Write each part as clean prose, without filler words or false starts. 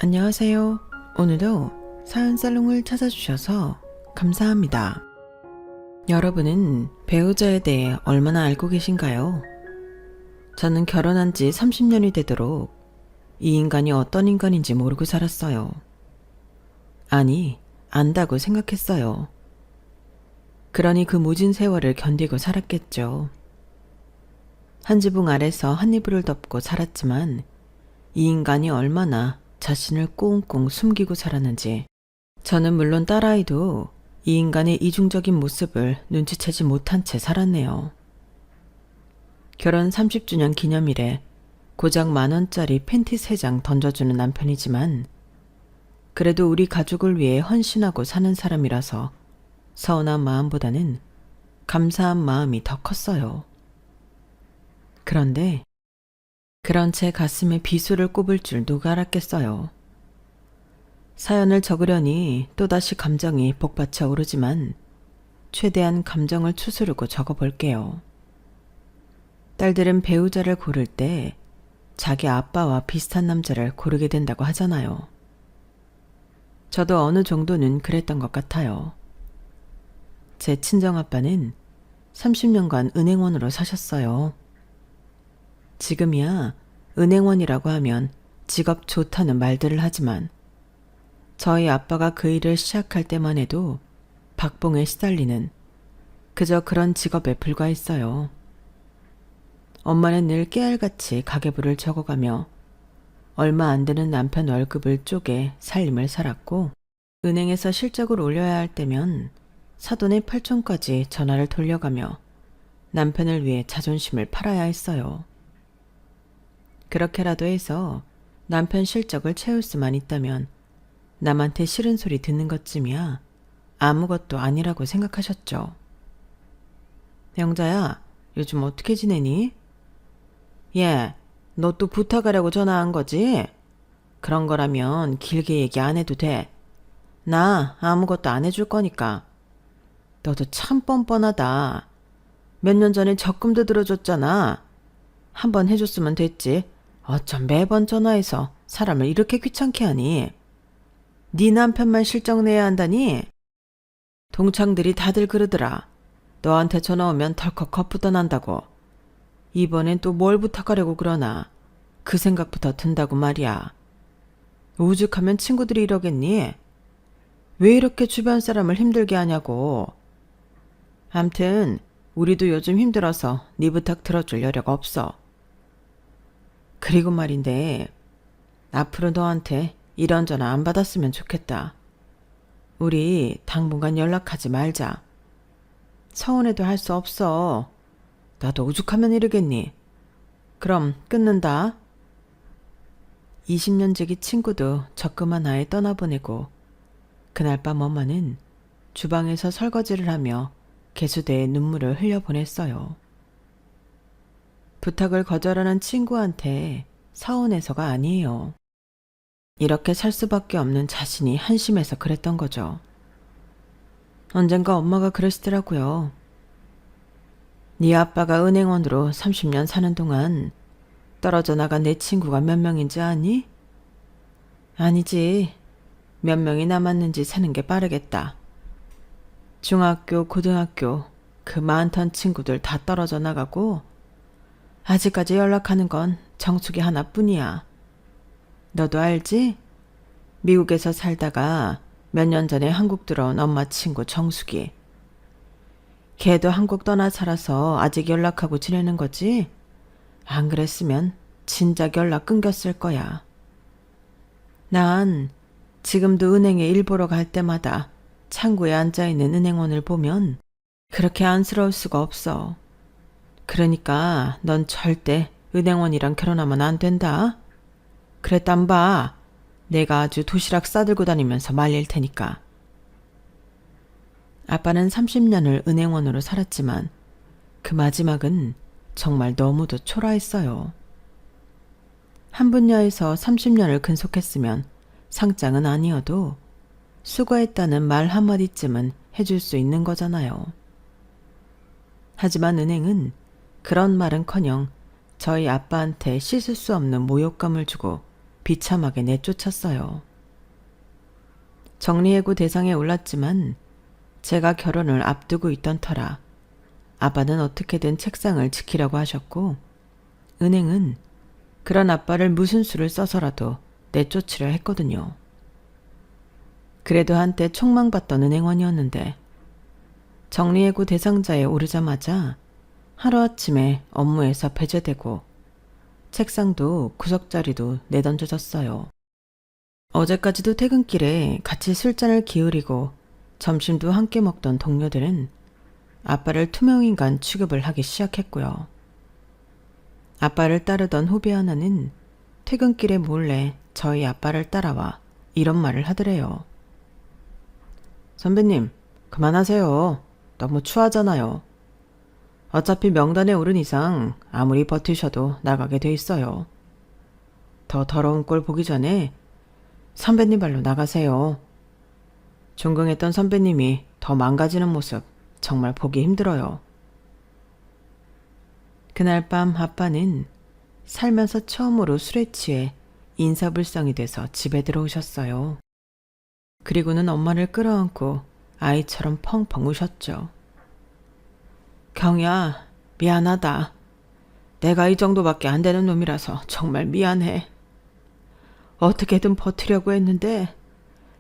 안녕하세요. 오늘도 사연살롱을 찾아주셔서 감사합니다. 여러분은 배우자에 대해 얼마나 알고 계신가요? 저는 결혼한 지 30년이 되도록 이 인간이 어떤 인간인지 모르고 살았어요. 아니, 안다고 생각했어요. 그러니 그 모진 세월을 견디고 살았겠죠. 한 지붕 아래서 한 이불을 덮고 살았지만 이 인간이 얼마나 자신을 꽁꽁 숨기고 살았는지 저는 물론 딸아이도 이 인간의 이중적인 모습을 눈치채지 못한 채 살았네요. 결혼 30주년 기념일에 고작 10,000원짜리 팬티 3장 던져주는 남편이지만 그래도 우리 가족을 위해 헌신하고 사는 사람이라서 서운한 마음보다는 감사한 마음이 더 컸어요. 그런데 그런 제 가슴에 비수를 꼽을 줄 누가 알았겠어요. 사연을 적으려니 또다시 감정이 복받쳐 오르지만 최대한 감정을 추스르고 적어볼게요. 딸들은 배우자를 고를 때 자기 아빠와 비슷한 남자를 고르게 된다고 하잖아요. 저도 어느 정도는 그랬던 것 같아요. 제 친정아빠는 30년간 은행원으로 사셨어요. 지금이야 은행원이라고 하면 직업 좋다는 말들을 하지만 저희 아빠가 그 일을 시작할 때만 해도 박봉에 시달리는 그저 그런 직업에 불과했어요. 엄마는 늘 깨알같이 가계부를 적어가며 얼마 안 되는 남편 월급을 쪼개 살림을 살았고 은행에서 실적을 올려야 할 때면 사돈의 팔촌까지 전화를 돌려가며 남편을 위해 자존심을 팔아야 했어요. 그렇게라도 해서 남편 실적을 채울 수만 있다면 남한테 싫은 소리 듣는 것쯤이야 아무것도 아니라고 생각하셨죠. 영자야, 요즘 어떻게 지내니? 예, 너 또 부탁하려고 전화한 거지? 그런 거라면 길게 얘기 안 해도 돼. 나 아무것도 안 해줄 거니까. 너도 참 뻔뻔하다. 몇 년 전에 적금도 들어줬잖아. 한번 해줬으면 됐지. 어쩜 매번 전화해서 사람을 이렇게 귀찮게 하니? 네 남편만 실적 내야 한다니? 동창들이 다들 그러더라. 너한테 전화 오면 덜컥 겁부터 난다고. 이번엔 또 뭘 부탁하려고 그러나. 그 생각부터 든다고 말이야. 오죽하면 친구들이 이러겠니? 왜 이렇게 주변 사람을 힘들게 하냐고. 암튼 우리도 요즘 힘들어서 네 부탁 들어줄 여력 없어. 그리고 말인데 앞으로 너한테 이런 전화 안 받았으면 좋겠다. 우리 당분간 연락하지 말자. 서운해도 할 수 없어. 나도 오죽하면 이러겠니. 그럼 끊는다. 20년 지기 친구도 적금한 아예 떠나보내고 그날 밤 엄마는 주방에서 설거지를 하며 개수대에 눈물을 흘려보냈어요. 부탁을 거절하는 친구한테 서운해서가 아니에요. 이렇게 살 수밖에 없는 자신이 한심해서 그랬던 거죠. 언젠가 엄마가 그러시더라고요. 네 아빠가 은행원으로 30년 사는 동안 떨어져 나간 내 친구가 몇 명인지 아니? 아니지. 몇 명이 남았는지 세는 게 빠르겠다. 중학교, 고등학교 그 많던 친구들 다 떨어져 나가고 아직까지 연락하는 건 정숙이 하나뿐이야. 너도 알지? 미국에서 살다가 몇 년 전에 한국 들어온 엄마 친구 정숙이. 걔도 한국 떠나 살아서 아직 연락하고 지내는 거지? 안 그랬으면 진작 연락 끊겼을 거야. 난 지금도 은행에 일 보러 갈 때마다 창구에 앉아있는 은행원을 보면 그렇게 안쓰러울 수가 없어. 그러니까 넌 절대 은행원이랑 결혼하면 안 된다. 그랬단 봐. 내가 아주 도시락 싸들고 다니면서 말릴 테니까. 아빠는 30년을 은행원으로 살았지만 그 마지막은 정말 너무도 초라했어요. 한 분야에서 30년을 근속했으면 상장은 아니어도 수고했다는 말 한마디쯤은 해줄 수 있는 거잖아요. 하지만 은행은 그런 말은커녕 저희 아빠한테 씻을 수 없는 모욕감을 주고 비참하게 내쫓았어요. 정리해고 대상에 올랐지만 제가 결혼을 앞두고 있던 터라 아빠는 어떻게든 책상을 지키려고 하셨고 은행은 그런 아빠를 무슨 수를 써서라도 내쫓으려 했거든요. 그래도 한때 촉망받던 은행원이었는데 정리해고 대상자에 오르자마자 하루아침에 업무에서 배제되고 책상도 구석자리도 내던져졌어요. 어제까지도 퇴근길에 같이 술잔을 기울이고 점심도 함께 먹던 동료들은 아빠를 투명인간 취급을 하기 시작했고요. 아빠를 따르던 후배 하나는 퇴근길에 몰래 저희 아빠를 따라와 이런 말을 하더래요. 선배님, 그만하세요. 너무 추하잖아요. 어차피 명단에 오른 이상 아무리 버티셔도 나가게 돼 있어요. 더 더러운 꼴 보기 전에 선배님 발로 나가세요. 존경했던 선배님이 더 망가지는 모습 정말 보기 힘들어요. 그날 밤 아빠는 살면서 처음으로 술에 취해 인사불성이 돼서 집에 들어오셨어요. 그리고는 엄마를 끌어안고 아이처럼 펑펑 우셨죠. 경야, 미안하다. 내가 이 정도밖에 안 되는 놈이라서 정말 미안해. 어떻게든 버티려고 했는데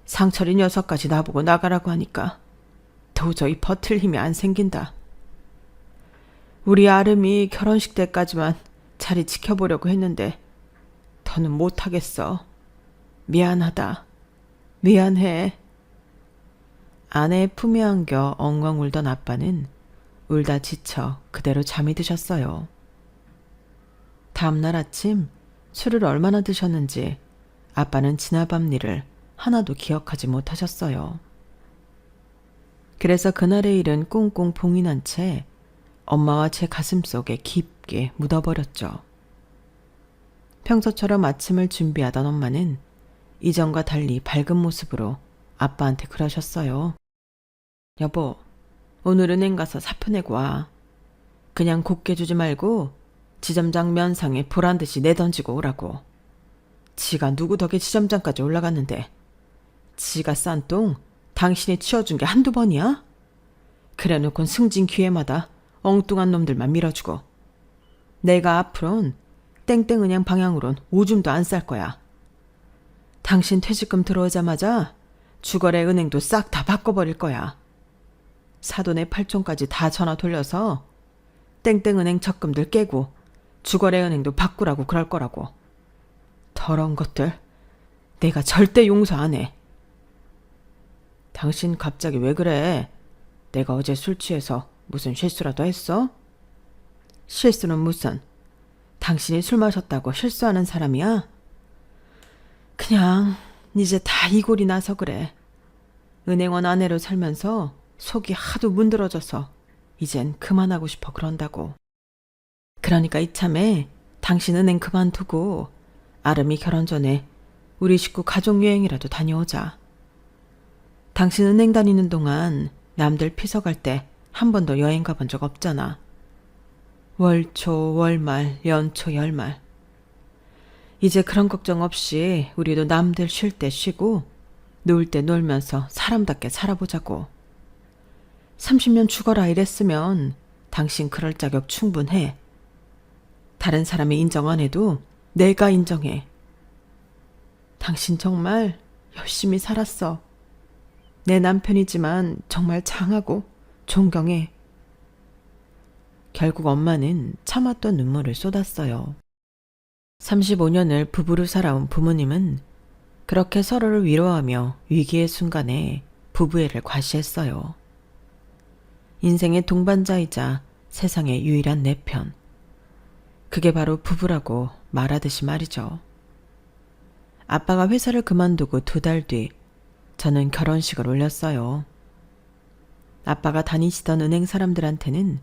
상철이 녀석까지 나보고 나가라고 하니까 도저히 버틸 힘이 안 생긴다. 우리 아름이 결혼식 때까지만 자리 지켜보려고 했는데 더는 못하겠어. 미안하다. 미안해. 아내의 품에 안겨 엉엉 울던 아빠는 울다 지쳐 그대로 잠이 드셨어요. 다음날 아침 술을 얼마나 드셨는지 아빠는 지나밤 일을 하나도 기억하지 못하셨어요. 그래서 그날의 일은 꽁꽁 봉인한 채 엄마와 제 가슴속에 깊게 묻어버렸죠. 평소처럼 아침을 준비하던 엄마는 이전과 달리 밝은 모습으로 아빠한테 그러셨어요. 여보, 오늘 은행 가서 사표 내고 와. 그냥 곱게 주지 말고 지점장 면상에 보란듯이 내던지고 오라고. 지가 누구 덕에 지점장까지 올라갔는데 지가 싼 똥 당신이 치워준 게 한두 번이야? 그래놓곤 승진 기회마다 엉뚱한 놈들만 밀어주고 내가 앞으론 땡땡은행 방향으론 오줌도 안 쌀 거야. 당신 퇴직금 들어오자마자 주거래 은행도 싹 다 바꿔버릴 거야. 사돈의 8촌까지 다 전화 돌려서 땡땡은행 적금들 깨고 주거래 은행도 바꾸라고 그럴 거라고. 더러운 것들 내가 절대 용서 안 해. 당신 갑자기 왜 그래? 내가 어제 술 취해서 무슨 실수라도 했어? 실수는 무슨? 당신이 술 마셨다고 실수하는 사람이야? 그냥 이제 다 이골이 나서 그래. 은행원 아내로 살면서 속이 하도 문드러져서 이젠 그만하고 싶어 그런다고. 그러니까 이참에 당신 은행 그만두고 아름이 결혼 전에 우리 식구 가족여행이라도 다녀오자. 당신 은행 다니는 동안 남들 피서갈 때 한 번도 여행 가본 적 없잖아. 월초, 월말, 연초, 열말. 이제 그런 걱정 없이 우리도 남들 쉴 때 쉬고 놀 때 놀면서 사람답게 살아보자고. 30년 죽어라 이랬으면 당신 그럴 자격 충분해. 다른 사람이 인정 안 해도 내가 인정해. 당신 정말 열심히 살았어. 내 남편이지만 정말 장하고 존경해. 결국 엄마는 참았던 눈물을 쏟았어요. 35년을 부부로 살아온 부모님은 그렇게 서로를 위로하며 위기의 순간에 부부애를 과시했어요. 인생의 동반자이자 세상의 유일한 내 편. 그게 바로 부부라고 말하듯이 말이죠. 아빠가 회사를 그만두고 2달 뒤 저는 결혼식을 올렸어요. 아빠가 다니시던 은행 사람들한테는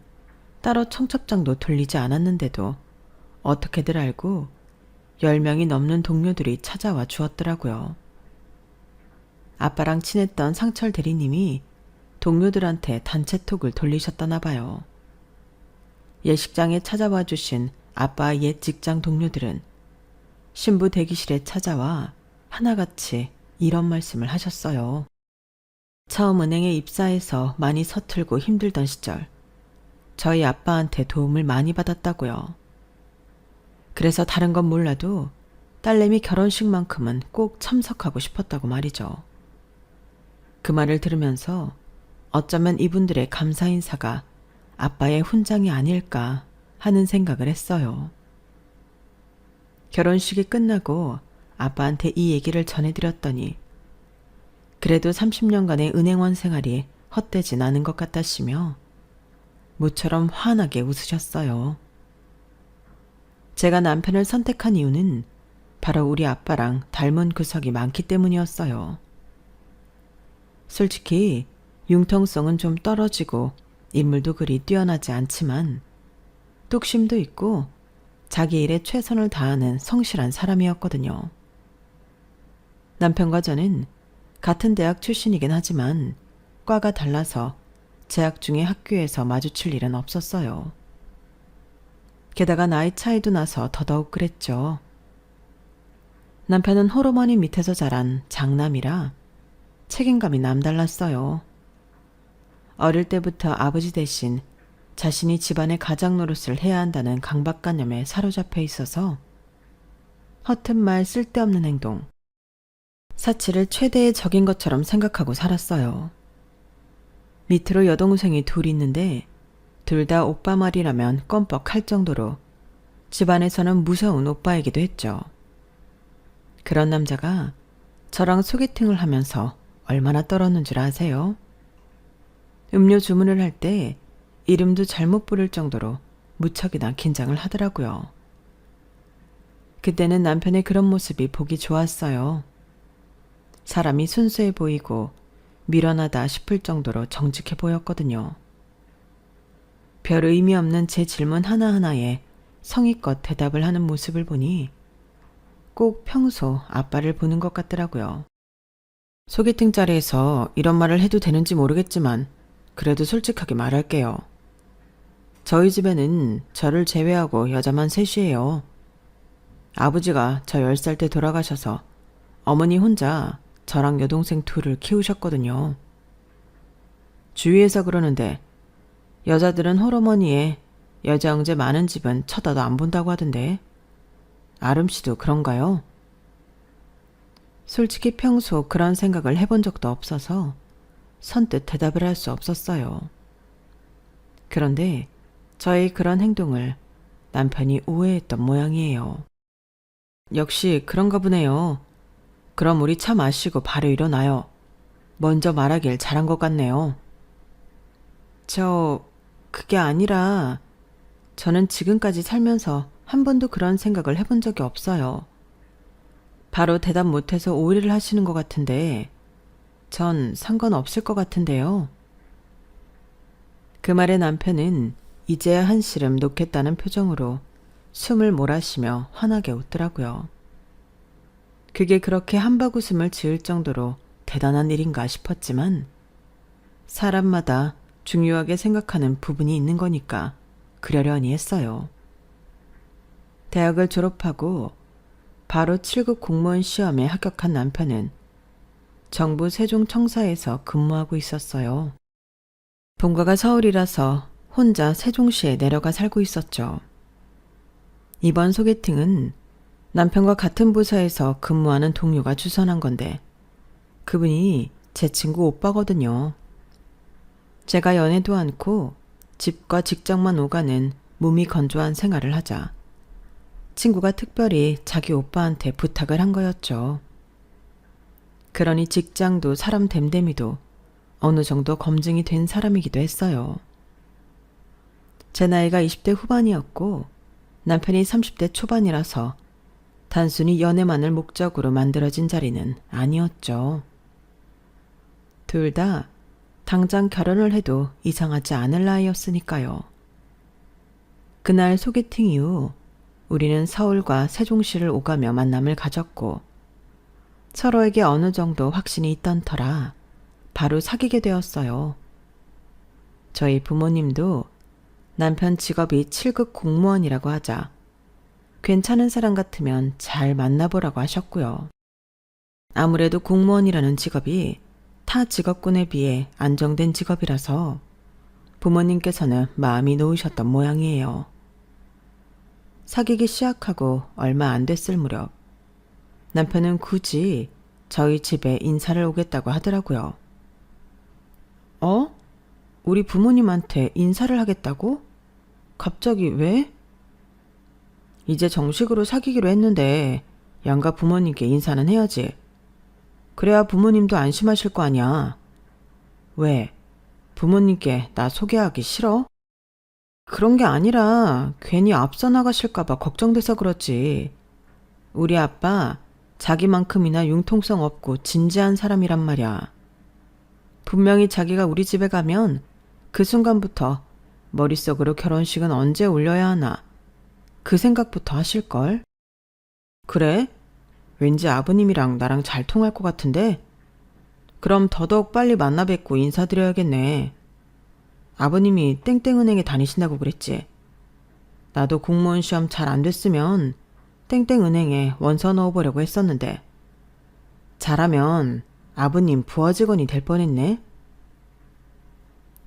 따로 청첩장도 돌리지 않았는데도 어떻게들 알고 10명이 넘는 동료들이 찾아와 주었더라고요. 아빠랑 친했던 상철 대리님이 동료들한테 단체톡을 돌리셨다나 봐요. 예식장에 찾아와 주신 아빠의 옛 직장 동료들은 신부 대기실에 찾아와 하나같이 이런 말씀을 하셨어요. 처음 은행에 입사해서 많이 서툴고 힘들던 시절 저희 아빠한테 도움을 많이 받았다고요. 그래서 다른 건 몰라도 딸내미 결혼식만큼은 꼭 참석하고 싶었다고 말이죠. 그 말을 들으면서 어쩌면 이분들의 감사 인사가 아빠의 훈장이 아닐까 하는 생각을 했어요. 결혼식이 끝나고 아빠한테 이 얘기를 전해드렸더니 그래도 30년간의 은행원 생활이 헛되진 않은 것 같다시며 모처럼 환하게 웃으셨어요. 제가 남편을 선택한 이유는 바로 우리 아빠랑 닮은 구석이 많기 때문이었어요. 솔직히 융통성은 좀 떨어지고 인물도 그리 뛰어나지 않지만 뚝심도 있고 자기 일에 최선을 다하는 성실한 사람이었거든요. 남편과 저는 같은 대학 출신이긴 하지만 과가 달라서 재학 중에 학교에서 마주칠 일은 없었어요. 게다가 나이 차이도 나서 더더욱 그랬죠. 남편은 홀어머니 밑에서 자란 장남이라 책임감이 남달랐어요. 어릴 때부터 아버지 대신 자신이 집안의 가장 노릇을 해야 한다는 강박관념에 사로잡혀 있어서 허튼 말 쓸데없는 행동, 사치를 최대의 적인 것처럼 생각하고 살았어요. 밑으로 여동생이 둘 있는데 둘 다 오빠 말이라면 껌뻑할 정도로 집안에서는 무서운 오빠이기도 했죠. 그런 남자가 저랑 소개팅을 하면서 얼마나 떨었는 줄 아세요? 음료 주문을 할 때 이름도 잘못 부를 정도로 무척이나 긴장을 하더라고요. 그때는 남편의 그런 모습이 보기 좋았어요. 사람이 순수해 보이고 미련하다 싶을 정도로 정직해 보였거든요. 별 의미 없는 제 질문 하나하나에 성의껏 대답을 하는 모습을 보니 꼭 평소 아빠를 보는 것 같더라고요. 소개팅 자리에서 이런 말을 해도 되는지 모르겠지만 그래도 솔직하게 말할게요. 저희 집에는 저를 제외하고 여자만 셋이에요. 아버지가 저 10살 때 돌아가셔서 어머니 혼자 저랑 여동생 둘을 키우셨거든요. 주위에서 그러는데 여자들은 홀어머니에 여자 형제 많은 집은 쳐다도 안 본다고 하던데 아름 씨도 그런가요? 솔직히 평소 그런 생각을 해본 적도 없어서 선뜻 대답을 할 수 없었어요. 그런데 저의 그런 행동을 남편이 오해했던 모양이에요. 역시 그런가 보네요. 그럼 우리 차 마시고 바로 일어나요. 먼저 말하길 잘한 것 같네요. 그게 아니라 저는 지금까지 살면서 한 번도 그런 생각을 해본 적이 없어요. 바로 대답 못해서 오해를 하시는 것 같은데 전 상관없을 것 같은데요. 그 말에 남편은 이제야 한시름 놓겠다는 표정으로 숨을 몰아쉬며 환하게 웃더라고요. 그게 그렇게 한바구음을 지을 정도로 대단한 일인가 싶었지만 사람마다 중요하게 생각하는 부분이 있는 거니까 그러려니 했어요. 대학을 졸업하고 바로 7급 공무원 시험에 합격한 남편은 정부 세종청사에서 근무하고 있었어요. 본가가 서울이라서 혼자 세종시에 내려가 살고 있었죠. 이번 소개팅은 남편과 같은 부서에서 근무하는 동료가 주선한 건데 그분이 제 친구 오빠거든요. 제가 연애도 않고 집과 직장만 오가는 몸이 건조한 생활을 하자 친구가 특별히 자기 오빠한테 부탁을 한 거였죠. 그러니 직장도 사람 됨됨이도 어느 정도 검증이 된 사람이기도 했어요. 제 나이가 20대 후반이었고 남편이 30대 초반이라서 단순히 연애만을 목적으로 만들어진 자리는 아니었죠. 둘 다 당장 결혼을 해도 이상하지 않을 나이였으니까요. 그날 소개팅 이후 우리는 서울과 세종시를 오가며 만남을 가졌고 서로에게 어느 정도 확신이 있던 터라 바로 사귀게 되었어요. 저희 부모님도 남편 직업이 7급 공무원이라고 하자 괜찮은 사람 같으면 잘 만나보라고 하셨고요. 아무래도 공무원이라는 직업이 타 직업군에 비해 안정된 직업이라서 부모님께서는 마음이 놓이셨던 모양이에요. 사귀기 시작하고 얼마 안 됐을 무렵 남편은 굳이 저희 집에 인사를 오겠다고 하더라고요. 우리 부모님한테 인사를 하겠다고? 갑자기 왜? 이제 정식으로 사귀기로 했는데 양가 부모님께 인사는 해야지. 그래야 부모님도 안심하실 거 아니야. 왜? 부모님께 나 소개하기 싫어? 그런 게 아니라 괜히 앞서 나가실까봐 걱정돼서 그렇지. 우리 아빠 자기만큼이나 융통성 없고 진지한 사람이란 말이야. 분명히 자기가 우리 집에 가면 그 순간부터 머릿속으로 결혼식은 언제 올려야 하나 그 생각부터 하실걸? 그래? 왠지 아버님이랑 나랑 잘 통할 것 같은데? 그럼 더더욱 빨리 만나 뵙고 인사드려야겠네. 아버님이 땡땡은행에 다니신다고 그랬지. 나도 공무원 시험 잘 안 됐으면 땡땡은행에 원서 넣어보려고 했었는데 잘하면 아버님 부하 직원이 될 뻔했네.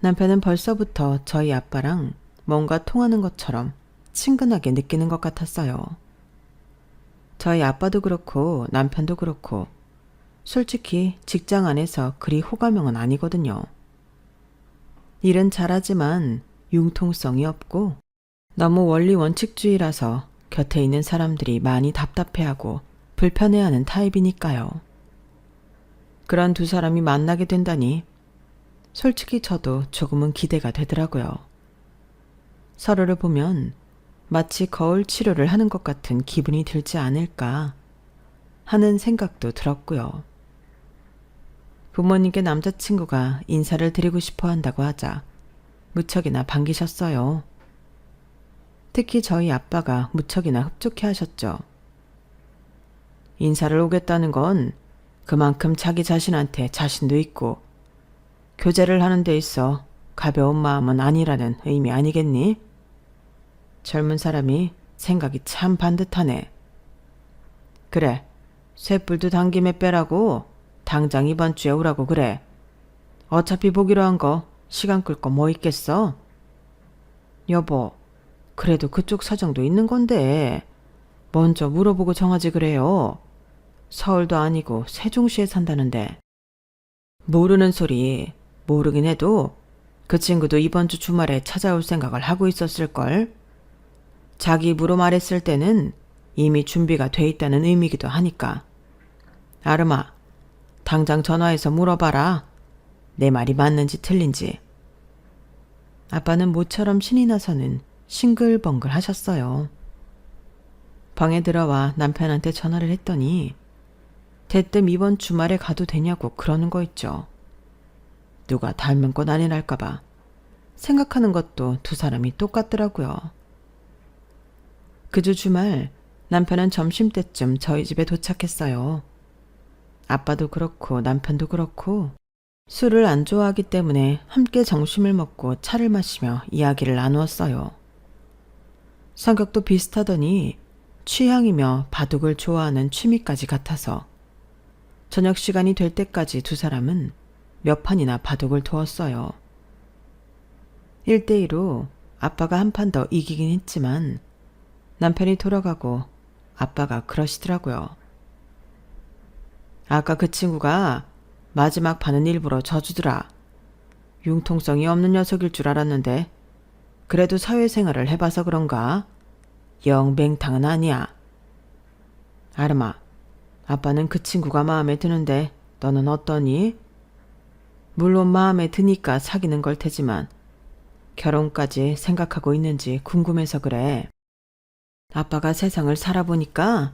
남편은 벌써부터 저희 아빠랑 뭔가 통하는 것처럼 친근하게 느끼는 것 같았어요. 저희 아빠도 그렇고 남편도 그렇고 솔직히 직장 안에서 그리 호감형은 아니거든요. 일은 잘하지만 융통성이 없고 너무 원리 원칙주의라서 곁에 있는 사람들이 많이 답답해하고 불편해하는 타입이니까요. 그런 두 사람이 만나게 된다니 솔직히 저도 조금은 기대가 되더라고요. 서로를 보면 마치 거울 치료를 하는 것 같은 기분이 들지 않을까 하는 생각도 들었고요. 부모님께 남자친구가 인사를 드리고 싶어 한다고 하자 무척이나 반기셨어요. 특히 저희 아빠가 무척이나 흡족해 하셨죠. 인사를 오겠다는 건 그만큼 자기 자신한테 자신도 있고 교제를 하는 데 있어 가벼운 마음은 아니라는 의미 아니겠니? 젊은 사람이 생각이 참 반듯하네. 그래, 쇳불도 당김에 빼라고 당장 이번 주에 오라고 그래. 어차피 보기로 한 거 시간 끌 거 뭐 있겠어? 여보, 그래도 그쪽 사정도 있는 건데 먼저 물어보고 정하지 그래요. 서울도 아니고 세종시에 산다는데. 모르는 소리. 모르긴 해도 그 친구도 이번 주 주말에 찾아올 생각을 하고 있었을걸. 자기 입으로 말했을 때는 이미 준비가 돼 있다는 의미기도 하니까. 아름아, 당장 전화해서 물어봐라. 내 말이 맞는지 틀린지. 아빠는 모처럼 신이 나서는 싱글벙글 하셨어요. 방에 들어와 남편한테 전화를 했더니 대뜸 이번 주말에 가도 되냐고 그러는 거 있죠. 누가 닮은 것 아니랄까봐 생각하는 것도 두 사람이 똑같더라고요. 그 주 주말 남편은 점심때쯤 저희 집에 도착했어요. 아빠도 그렇고 남편도 그렇고 술을 안 좋아하기 때문에 함께 점심을 먹고 차를 마시며 이야기를 나누었어요. 성격도 비슷하더니 취향이며 바둑을 좋아하는 취미까지 같아서 저녁 시간이 될 때까지 두 사람은 몇 판이나 바둑을 두었어요. 1대2로 아빠가 한 판 더 이기긴 했지만 남편이 돌아가고 아빠가 그러시더라고요. 아까 그 친구가 마지막 판은 일부러 져주더라. 융통성이 없는 녀석일 줄 알았는데 그래도 사회생활을 해봐서 그런가? 영 맹탕은 아니야. 아름아, 아빠는 그 친구가 마음에 드는데 너는 어떠니? 물론 마음에 드니까 사귀는 걸 테지만 결혼까지 생각하고 있는지 궁금해서 그래. 아빠가 세상을 살아보니까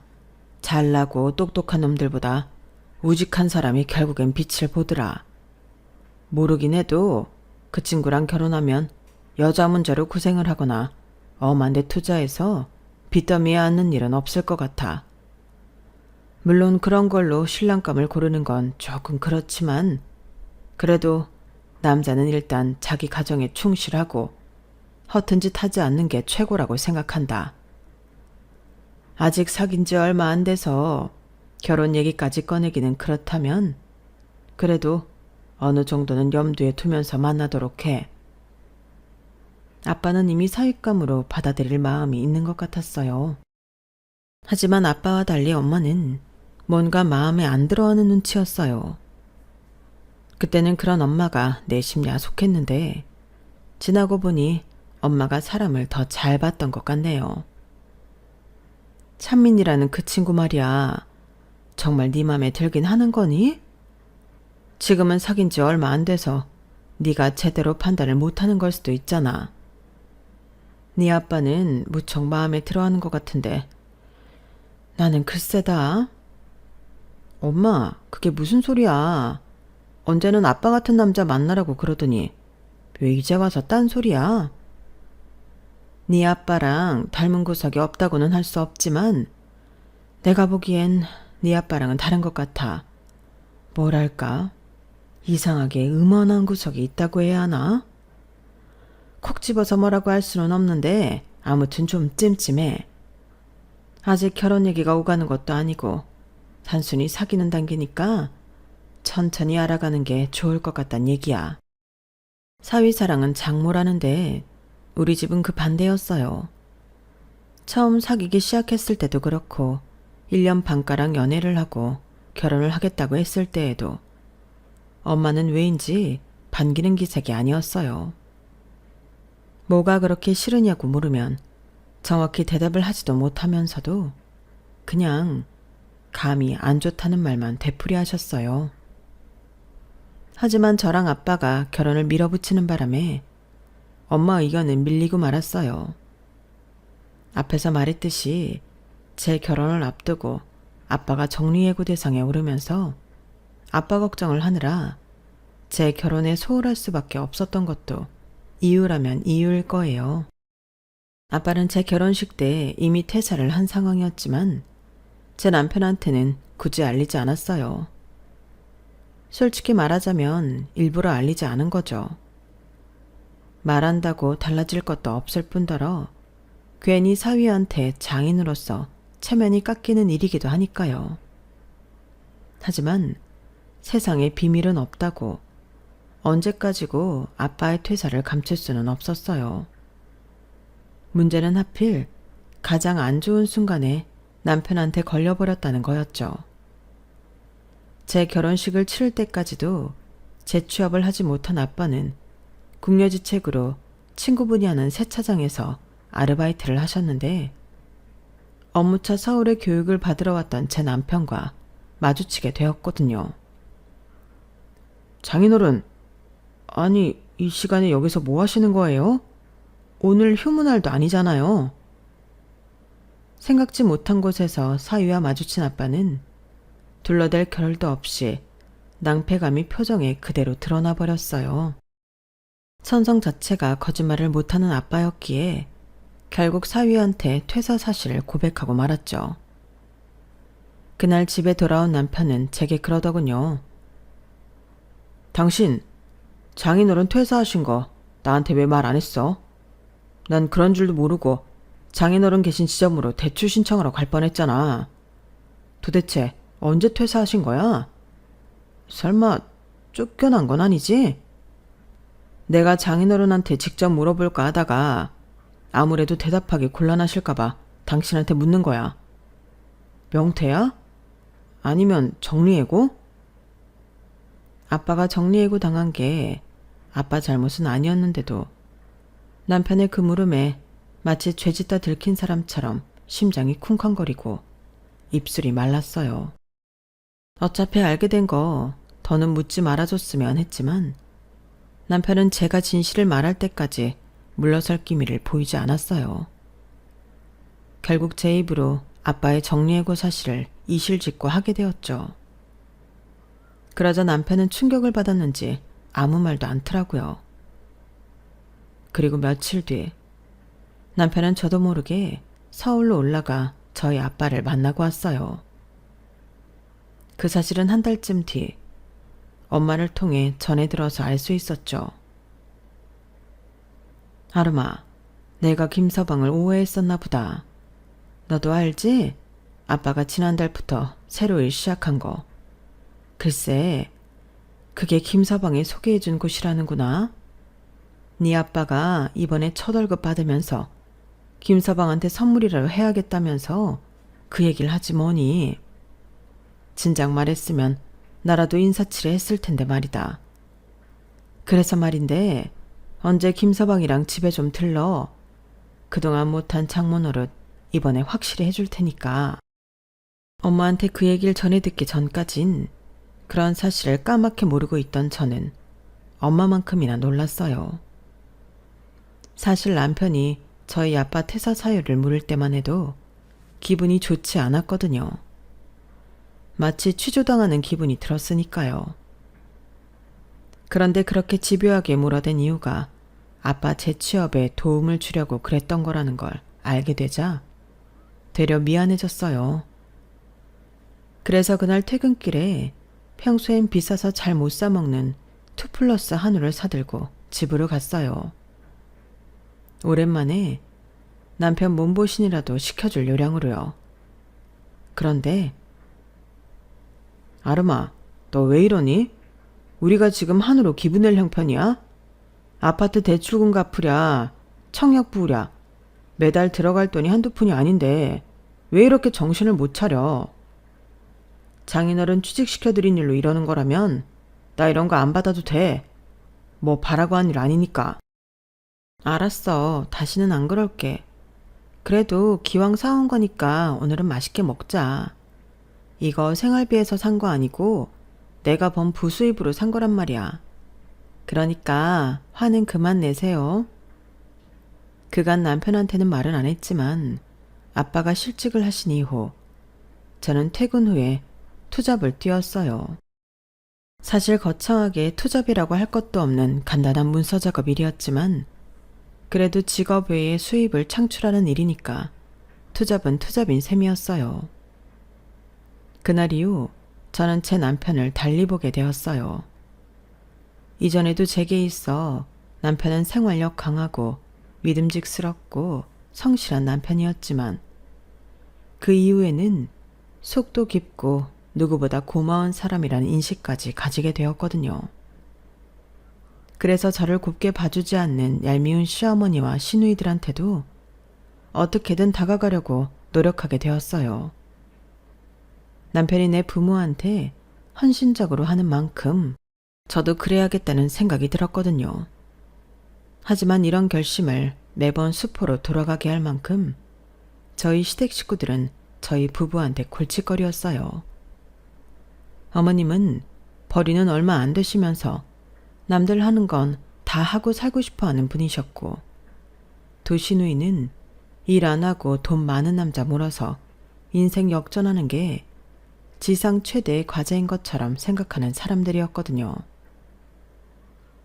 잘나고 똑똑한 놈들보다 우직한 사람이 결국엔 빛을 보더라. 모르긴 해도 그 친구랑 결혼하면 여자 문제로 고생을 하거나 엄한 데 투자해서 빚더미에 앉는 일은 없을 것 같아. 물론 그런 걸로 신랑감을 고르는 건 조금 그렇지만 그래도 남자는 일단 자기 가정에 충실하고 허튼 짓 하지 않는 게 최고라고 생각한다. 아직 사귄 지 얼마 안 돼서 결혼 얘기까지 꺼내기는 그렇다면 그래도 어느 정도는 염두에 두면서 만나도록 해. 아빠는 이미 사윗감으로 받아들일 마음이 있는 것 같았어요. 하지만 아빠와 달리 엄마는 뭔가 마음에 안 들어하는 눈치였어요. 그때는 그런 엄마가 내심 야속했는데 지나고 보니 엄마가 사람을 더 잘 봤던 것 같네요. 찬민이라는 그 친구 말이야. 정말 네 맘에 들긴 하는 거니? 지금은 사귄 지 얼마 안 돼서 네가 제대로 판단을 못하는 걸 수도 있잖아. 네 아빠는 무척 마음에 들어하는 것 같은데 나는 글쎄다. 엄마, 그게 무슨 소리야. 언제는 아빠 같은 남자 만나라고 그러더니 왜 이제 와서 딴소리야? 네 아빠랑 닮은 구석이 없다고는 할 수 없지만 내가 보기엔 네 아빠랑은 다른 것 같아. 뭐랄까, 이상하게 음원한 구석이 있다고 해야 하나? 콕 집어서 뭐라고 할 수는 없는데 아무튼 좀 찜찜해. 아직 결혼 얘기가 오가는 것도 아니고 단순히 사귀는 단계니까 천천히 알아가는 게 좋을 것 같단 얘기야. 사위사랑은 장모라는데 우리 집은 그 반대였어요. 처음 사귀기 시작했을 때도 그렇고 1년 반가량 연애를 하고 결혼을 하겠다고 했을 때에도 엄마는 왜인지 반기는 기색이 아니었어요. 뭐가 그렇게 싫으냐고 물으면 정확히 대답을 하지도 못하면서도 그냥 감이 안 좋다는 말만 되풀이하셨어요. 하지만 저랑 아빠가 결혼을 밀어붙이는 바람에 엄마 의견은 밀리고 말았어요. 앞에서 말했듯이 제 결혼을 앞두고 아빠가 정리해고 대상에 오르면서 아빠 걱정을 하느라 제 결혼에 소홀할 수밖에 없었던 것도 이유라면 이유일 거예요. 아빠는 제 결혼식 때 이미 퇴사를 한 상황이었지만 제 남편한테는 굳이 알리지 않았어요. 솔직히 말하자면 일부러 알리지 않은 거죠. 말한다고 달라질 것도 없을 뿐더러 괜히 사위한테 장인으로서 체면이 깎이는 일이기도 하니까요. 하지만 세상에 비밀은 없다고 언제까지고 아빠의 퇴사를 감출 수는 없었어요. 문제는 하필 가장 안 좋은 순간에 남편한테 걸려버렸다는 거였죠. 제 결혼식을 치를 때까지도 재취업을 하지 못한 아빠는 궁여지책으로 친구분이 하는 세차장에서 아르바이트를 하셨는데 업무차 서울에 교육을 받으러 왔던 제 남편과 마주치게 되었거든요. 장인어른, 아니 이 시간에 여기서 뭐 하시는 거예요? 오늘 휴무날도 아니잖아요. 생각지 못한 곳에서 사위와 마주친 아빠는 둘러댈 겨를도 없이 낭패감이 표정에 그대로 드러나 버렸어요. 선성 자체가 거짓말을 못하는 아빠였기에 결국 사위한테 퇴사 사실을 고백하고 말았죠. 그날 집에 돌아온 남편은 제게 그러더군요. 당신 장인어른 퇴사하신 거 나한테 왜 말 안 했어? 난 그런 줄도 모르고 장인어른 계신 지점으로 대출 신청하러 갈 뻔했잖아. 도대체 언제 퇴사하신 거야? 설마 쫓겨난 건 아니지? 내가 장인어른한테 직접 물어볼까 하다가 아무래도 대답하기 곤란하실까봐 당신한테 묻는 거야. 명태야? 아니면 정리해고? 아빠가 정리해고 당한 게 아빠 잘못은 아니었는데도 남편의 그 물음에 마치 죄짓다 들킨 사람처럼 심장이 쿵쾅거리고 입술이 말랐어요. 어차피 알게 된 거 더는 묻지 말아줬으면 했지만 남편은 제가 진실을 말할 때까지 물러설 기미를 보이지 않았어요. 결국 제 입으로 아빠의 정리해고 사실을 이실직고 하게 되었죠. 그러자 남편은 충격을 받았는지 아무 말도 않더라고요. 그리고 며칠 뒤 남편은 저도 모르게 서울로 올라가 저희 아빠를 만나고 왔어요. 그 사실은 한 달쯤 뒤 엄마를 통해 전해 들어서 알 수 있었죠. 아름아, 내가 김서방을 오해했었나 보다. 너도 알지? 아빠가 지난달부터 새로 일 시작한 거. 글쎄, 그게 김서방이 소개해준 곳이라는구나. 네 아빠가 이번에 첫 월급 받으면서 김서방한테 선물이라도 해야겠다면서 그 얘기를 하지 뭐니. 진작 말했으면 나라도 인사치레 했을 텐데 말이다. 그래서 말인데 언제 김서방이랑 집에 좀 들러. 그동안 못한 장모 노릇 이번에 확실히 해줄 테니까. 엄마한테 그 얘기를 전해 듣기 전까진 그런 사실을 까맣게 모르고 있던 저는 엄마만큼이나 놀랐어요. 사실 남편이 저희 아빠 퇴사 사유를 물을 때만 해도 기분이 좋지 않았거든요. 마치 취조당하는 기분이 들었으니까요. 그런데 그렇게 집요하게 물어댄 이유가 아빠 재취업에 도움을 주려고 그랬던 거라는 걸 알게 되자 되려 미안해졌어요. 그래서 그날 퇴근길에 평소엔 비싸서 잘 못 사먹는 2플러스 한우를 사들고 집으로 갔어요. 오랜만에 남편 몸보신이라도 시켜줄 요량으로요. 그런데 아름아, 너 왜 이러니? 우리가 지금 한우로 기분 낼 형편이야? 아파트 대출금 갚으랴, 청약 부으랴, 매달 들어갈 돈이 한두 푼이 아닌데 왜 이렇게 정신을 못 차려? 장인어른 취직시켜드린 일로 이러는 거라면 나 이런 거 안 받아도 돼. 뭐 바라고 한 일 아니니까. 알았어. 다시는 안 그럴게. 그래도 기왕 사온 거니까 오늘은 맛있게 먹자. 이거 생활비에서 산 거 아니고 내가 번 부수입으로 산 거란 말이야. 그러니까 화는 그만 내세요. 그간 남편한테는 말은 안 했지만 아빠가 실직을 하신 이후 저는 퇴근 후에 투잡을 뛰었어요. 사실 거창하게 투잡이라고 할 것도 없는 간단한 문서 작업 일이었지만 그래도 직업 외에 수입을 창출하는 일이니까 투잡은 투잡인 셈이었어요. 그날 이후 저는 제 남편을 달리 보게 되었어요. 이전에도 제게 있어 남편은 생활력 강하고 믿음직스럽고 성실한 남편이었지만 그 이후에는 속도 깊고 누구보다 고마운 사람이라는 인식까지 가지게 되었거든요. 그래서 저를 곱게 봐주지 않는 얄미운 시어머니와 시누이들한테도 어떻게든 다가가려고 노력하게 되었어요. 남편이 내 부모한테 헌신적으로 하는 만큼 저도 그래야겠다는 생각이 들었거든요. 하지만 이런 결심을 매번 수포로 돌아가게 할 만큼 저희 시댁 식구들은 저희 부부한테 골칫거리였어요. 어머님은 벌이는 얼마 안 되시면서 남들 하는 건 다 하고 살고 싶어 하는 분이셨고 두 시누이는 일 안 하고 돈 많은 남자 몰아서 인생 역전하는 게 지상 최대의 과제인 것처럼 생각하는 사람들이었거든요.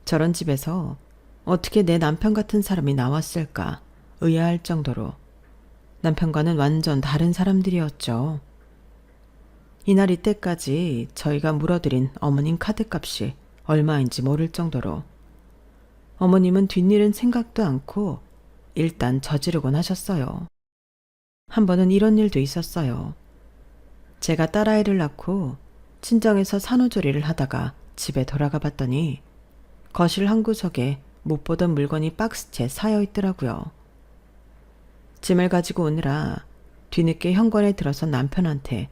저런 집에서 어떻게 내 남편 같은 사람이 나왔을까 의아할 정도로 남편과는 완전 다른 사람들이었죠. 이날 이때까지 저희가 물어드린 어머님 카드값이 얼마인지 모를 정도로 어머님은 뒷일은 생각도 않고 일단 저지르곤 하셨어요. 한 번은 이런 일도 있었어요. 제가 딸아이를 낳고 친정에서 산후조리를 하다가 집에 돌아가 봤더니 거실 한 구석에 못 보던 물건이 박스채 쌓여 있더라고요. 짐을 가지고 오느라 뒤늦게 현관에 들어서 남편한테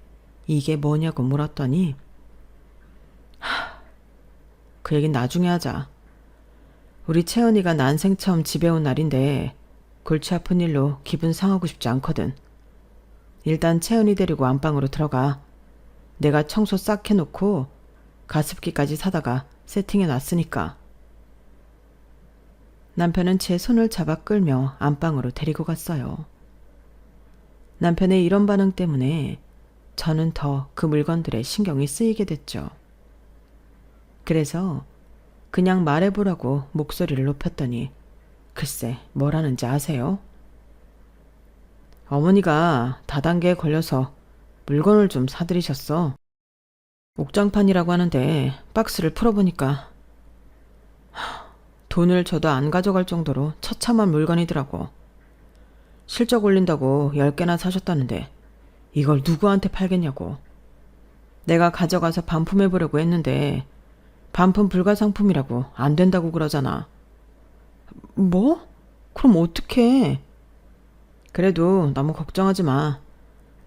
이게 뭐냐고 물었더니 그 얘긴 나중에 하자. 우리 채연이가 난생 처음 집에 온 날인데 골치 아픈 일로 기분 상하고 싶지 않거든. 일단 채연이 데리고 안방으로 들어가. 내가 청소 싹 해놓고 가습기까지 사다가 세팅해 놨으니까. 남편은 제 손을 잡아 끌며 안방으로 데리고 갔어요. 남편의 이런 반응 때문에 저는 더 그 물건들에 신경이 쓰이게 됐죠. 그래서 그냥 말해보라고 목소리를 높였더니 글쎄 뭘 하는지 아세요? 어머니가 다단계에 걸려서 물건을 좀 사들이셨어. 옥장판이라고 하는데 박스를 풀어보니까 돈을 줘도 안 가져갈 정도로 처참한 물건이더라고. 실적 올린다고 10개나 사셨다는데 이걸 누구한테 팔겠냐고. 내가 가져가서 반품해보려고 했는데 반품 불가 상품이라고 안 된다고 그러잖아. 뭐? 그럼 어떡해? 그래도 너무 걱정하지 마.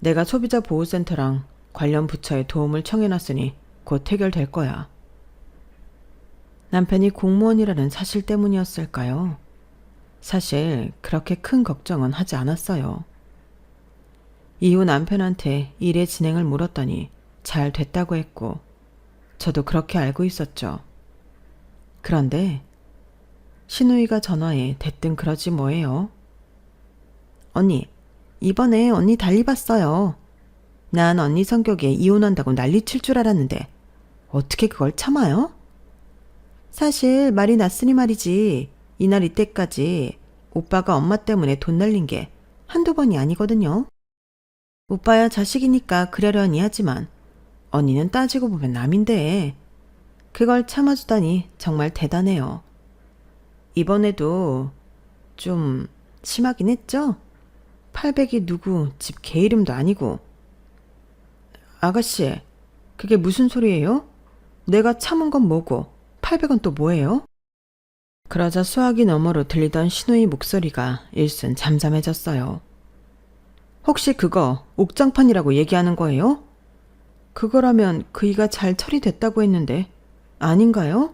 내가 소비자보호센터랑 관련 부처에 도움을 청해놨으니 곧 해결될 거야. 남편이 공무원이라는 사실 때문이었을까요? 사실 그렇게 큰 걱정은 하지 않았어요. 이후 남편한테 일의 진행을 물었더니 잘 됐다고 했고 저도 그렇게 알고 있었죠. 그런데 신우이가 전화해 대뜸 그러지 뭐예요. 언니, 이번에 언니 달리 봤어요. 난 언니 성격에 이혼한다고 난리칠 줄 알았는데 어떻게 그걸 참아요? 사실 말이 났으니 말이지 이날 이때까지 오빠가 엄마 때문에 돈 날린 게 한두 번이 아니거든요. 오빠야 자식이니까 그러려니 하지만 언니는 따지고 보면 남인데 그걸 참아주다니 정말 대단해요. 이번에도 좀 심하긴 했죠? 800이 누구 집 개 이름도 아니고. 아가씨, 그게 무슨 소리예요? 내가 참은 건 뭐고 800은 또 뭐예요? 그러자 수화기 너머로 들리던 신우의 목소리가 일순 잠잠해졌어요. 혹시 그거 옥장판이라고 얘기하는 거예요? 그거라면 그이가 잘 처리됐다고 했는데 아닌가요?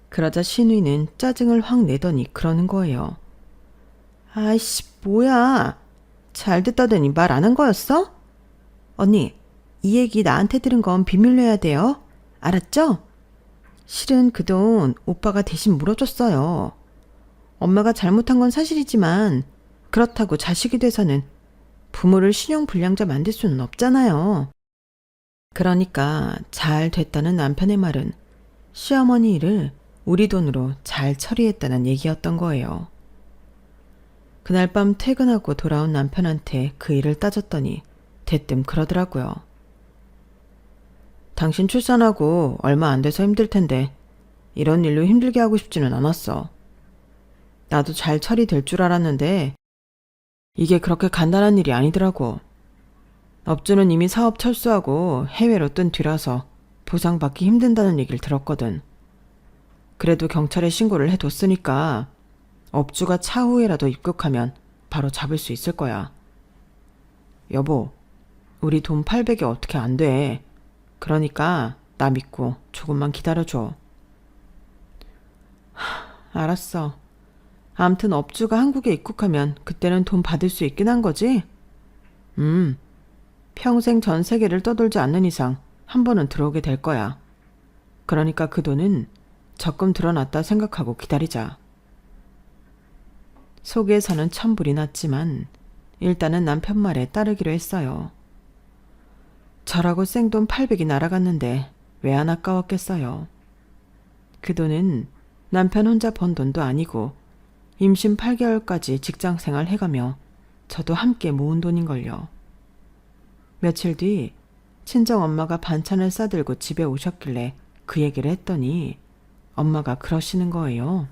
그러자 신우이는 짜증을 확 내더니 그러는 거예요. 아이씨 뭐야. 잘 됐다더니 말 안 한 거였어? 언니, 이 얘기 나한테 들은 건 비밀로 해야 돼요. 알았죠? 실은 그 돈 오빠가 대신 물어줬어요. 엄마가 잘못한 건 사실이지만 그렇다고 자식이 돼서는 부모를 신용불량자 만들 수는 없잖아요. 그러니까 잘 됐다는 남편의 말은 시어머니 일을 우리 돈으로 잘 처리했다는 얘기였던 거예요. 그날 밤 퇴근하고 돌아온 남편한테 그 일을 따졌더니 대뜸 그러더라고요. 당신 출산하고 얼마 안 돼서 힘들 텐데 이런 일로 힘들게 하고 싶지는 않았어. 나도 잘 처리될 줄 알았는데 이게 그렇게 간단한 일이 아니더라고. 업주는 이미 사업 철수하고 해외로 뜬 뒤라서 보상받기 힘든다는 얘기를 들었거든. 그래도 경찰에 신고를 해뒀으니까 업주가 차후에라도 입국하면 바로 잡을 수 있을 거야. 여보, 우리 돈 800이 어떻게 안 돼. 그러니까 나 믿고 조금만 기다려줘. 알았어. 암튼 업주가 한국에 입국하면 그때는 돈 받을 수 있긴 한 거지? 평생 전 세계를 떠돌지 않는 이상 한 번은 들어오게 될 거야. 그러니까 그 돈은 적금 들어놨다 생각하고 기다리자. 속에서는 천불이 났지만 일단은 남편 말에 따르기로 했어요. 저라고 생돈 800이 날아갔는데 왜 안 아까웠겠어요. 그 돈은 남편 혼자 번 돈도 아니고 임신 8개월까지 직장생활 해가며 저도 함께 모은 돈인걸요. 며칠 뒤 친정엄마가 반찬을 싸들고 집에 오셨길래 그 얘기를 했더니 엄마가 그러시는 거예요.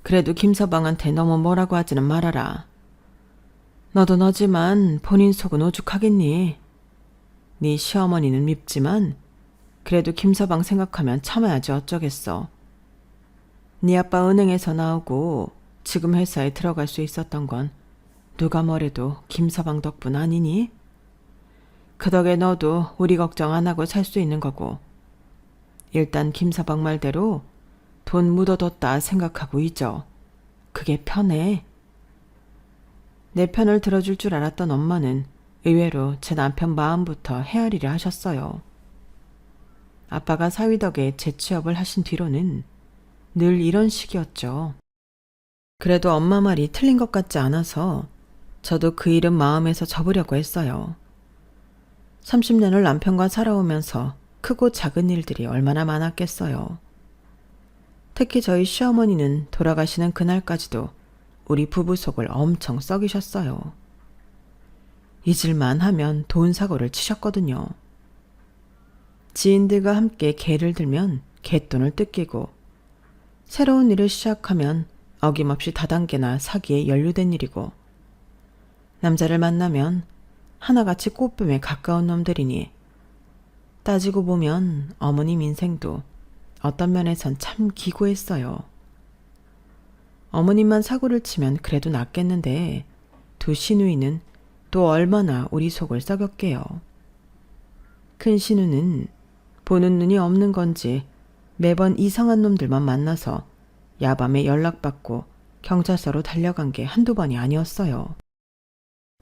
그래도 김서방한테 너무 뭐라고 하지는 말아라. 너도 너지만 본인 속은 오죽하겠니? 네 시어머니는 밉지만 그래도 김서방 생각하면 참아야지 어쩌겠어. 네 아빠 은행에서 나오고 지금 회사에 들어갈 수 있었던 건 누가 뭐래도 김서방 덕분 아니니? 그 덕에 너도 우리 걱정 안 하고 살 수 있는 거고. 일단 김서방 말대로 돈 묻어뒀다 생각하고 잊어. 그게 편해. 내 편을 들어줄 줄 알았던 엄마는 의외로 제 남편 마음부터 헤아리려 하셨어요. 아빠가 사위 덕에 재취업을 하신 뒤로는 늘 이런 식이었죠. 그래도 엄마 말이 틀린 것 같지 않아서 저도 그 일은 마음에서 접으려고 했어요. 30년을 남편과 살아오면서 크고 작은 일들이 얼마나 많았겠어요. 특히 저희 시어머니는 돌아가시는 그날까지도 우리 부부 속을 엄청 썩이셨어요. 잊을만 하면 돈 사고를 치셨거든요. 지인들과 함께 개를 들면 갯돈을 뜯기고 새로운 일을 시작하면 어김없이 다단계나 사기에 연루된 일이고 남자를 만나면 하나같이 꽃뱀에 가까운 놈들이니 따지고 보면 어머님 인생도 어떤 면에선 참 기고했어요. 어머님만 사고를 치면 그래도 낫겠는데 두 시누이는 또 얼마나 우리 속을 썩였게요. 큰 시누는 보는 눈이 없는 건지 매번 이상한 놈들만 만나서 야밤에 연락받고 경찰서로 달려간 게 한두 번이 아니었어요.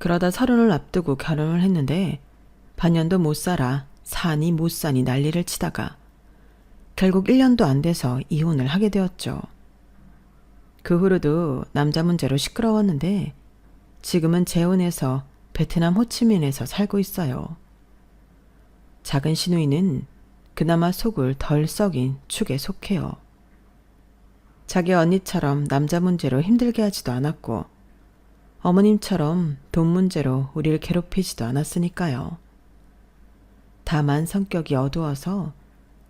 그러다 30을 앞두고 결혼을 했는데 반년도 못 살아 사니 못 사니 난리를 치다가 결국 1년도 안 돼서 이혼을 하게 되었죠. 그 후로도 남자 문제로 시끄러웠는데 지금은 재혼해서 베트남 호치민에서 살고 있어요. 작은 시누이는 그나마 속을 덜 썩인 축에 속해요. 자기 언니처럼 남자 문제로 힘들게 하지도 않았고 어머님처럼 돈 문제로 우리를 괴롭히지도 않았으니까요. 다만 성격이 어두워서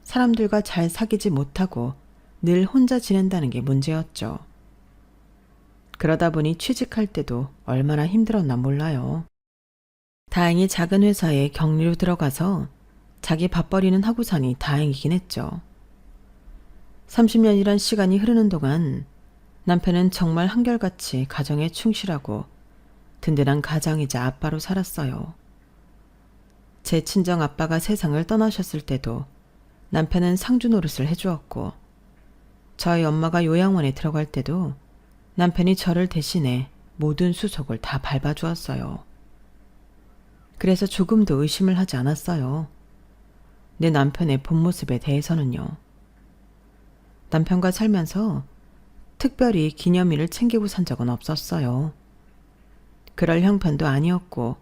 사람들과 잘 사귀지 못하고 늘 혼자 지낸다는 게 문제였죠. 그러다 보니 취직할 때도 얼마나 힘들었나 몰라요. 다행히 작은 회사에 격리로 들어가서 자기 밥벌이는 하고 사니 다행이긴 했죠. 30년이란 시간이 흐르는 동안 남편은 정말 한결같이 가정에 충실하고 든든한 가장이자 아빠로 살았어요. 제 친정 아빠가 세상을 떠나셨을 때도 남편은 상주 노릇을 해주었고 저희 엄마가 요양원에 들어갈 때도 남편이 저를 대신해 모든 수속을 다 밟아주었어요. 그래서 조금도 의심을 하지 않았어요. 내 남편의 본 모습에 대해서는요. 남편과 살면서 특별히 기념일을 챙기고 산 적은 없었어요. 그럴 형편도 아니었고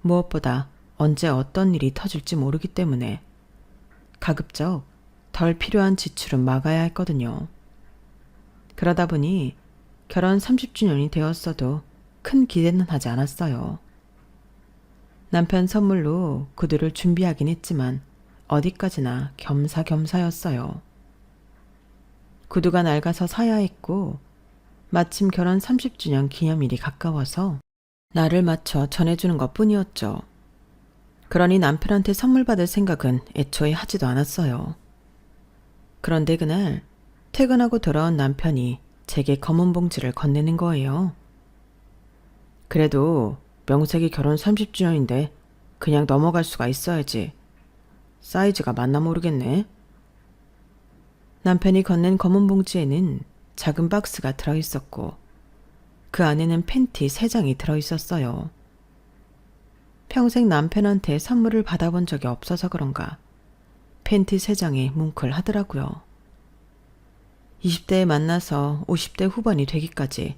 무엇보다 언제 어떤 일이 터질지 모르기 때문에 가급적 덜 필요한 지출은 막아야 했거든요. 그러다 보니 결혼 30주년이 되었어도 큰 기대는 하지 않았어요. 남편 선물로 구두를 준비하긴 했지만 어디까지나 겸사겸사였어요. 구두가 낡아서 사야 했고 마침 결혼 30주년 기념일이 가까워서 날을 맞춰 전해주는 것뿐이었죠. 그러니 남편한테 선물 받을 생각은 애초에 하지도 않았어요. 그런데 그날 퇴근하고 돌아온 남편이 제게 검은 봉지를 건네는 거예요. 그래도 명색이 결혼 30주년인데 그냥 넘어갈 수가 있어야지. 사이즈가 맞나 모르겠네. 남편이 건넨 검은 봉지에는 작은 박스가 들어있었고 그 안에는 팬티 3장이 들어있었어요. 평생 남편한테 선물을 받아본 적이 없어서 그런가 팬티 3장에 뭉클하더라고요. 20대에 만나서 50대 후반이 되기까지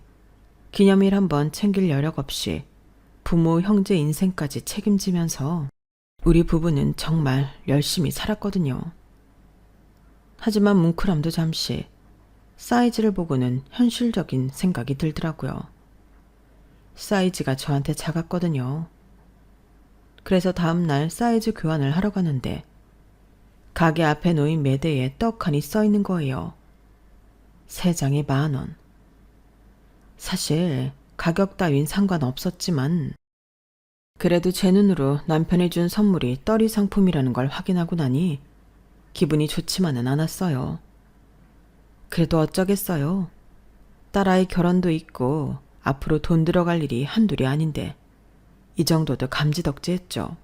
기념일 한번 챙길 여력 없이 부모, 형제 인생까지 책임지면서 우리 부부는 정말 열심히 살았거든요. 하지만 뭉클함도 잠시 사이즈를 보고는 현실적인 생각이 들더라고요. 사이즈가 저한테 작았거든요. 그래서 다음날 사이즈 교환을 하러 가는데 가게 앞에 놓인 매대에 떡하니 써있는 거예요. 3장에 10,000원. 사실 가격 따윈 상관없었지만 그래도 제 눈으로 남편이 준 선물이 떨이 상품이라는 걸 확인하고 나니 기분이 좋지만은 않았어요. 그래도 어쩌겠어요. 딸아이 결혼도 있고 앞으로 돈 들어갈 일이 한둘이 아닌데 이 정도도 감지덕지했죠.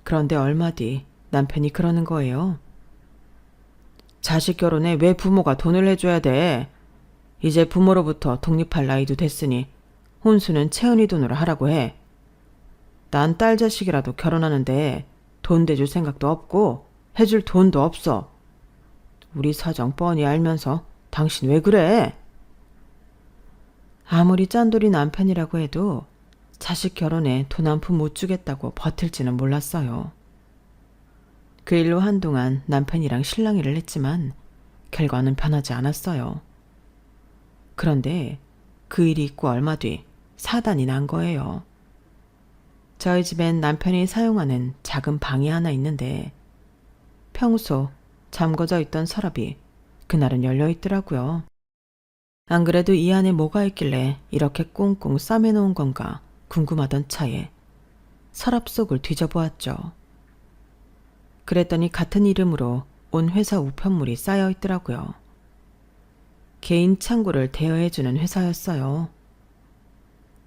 그런데 얼마 뒤 남편이 그러는 거예요. 자식 결혼에 왜 부모가 돈을 내줘야 돼? 이제 부모로부터 독립할 나이도 됐으니 혼수는 채은이 돈으로 하라고 해. 난 딸 자식이라도 결혼하는데 돈 대줄 생각도 없고 해줄 돈도 없어. 우리 사정 뻔히 알면서 당신 왜 그래? 아무리 짠돌이 남편이라고 해도 자식 결혼에 돈 한 푼 못 주겠다고 버틸지는 몰랐어요. 그 일로 한동안 남편이랑 실랑이를 했지만 결과는 변하지 않았어요. 그런데 그 일이 있고 얼마 뒤 사단이 난 거예요. 저희 집엔 남편이 사용하는 작은 방이 하나 있는데 평소 잠궈져 있던 서랍이 그날은 열려 있더라고요. 안 그래도 이 안에 뭐가 있길래 이렇게 꽁꽁 싸매놓은 건가 궁금하던 차에 서랍 속을 뒤져보았죠. 그랬더니 같은 이름으로 온 회사 우편물이 쌓여 있더라고요. 개인 창고를 대여해주는 회사였어요.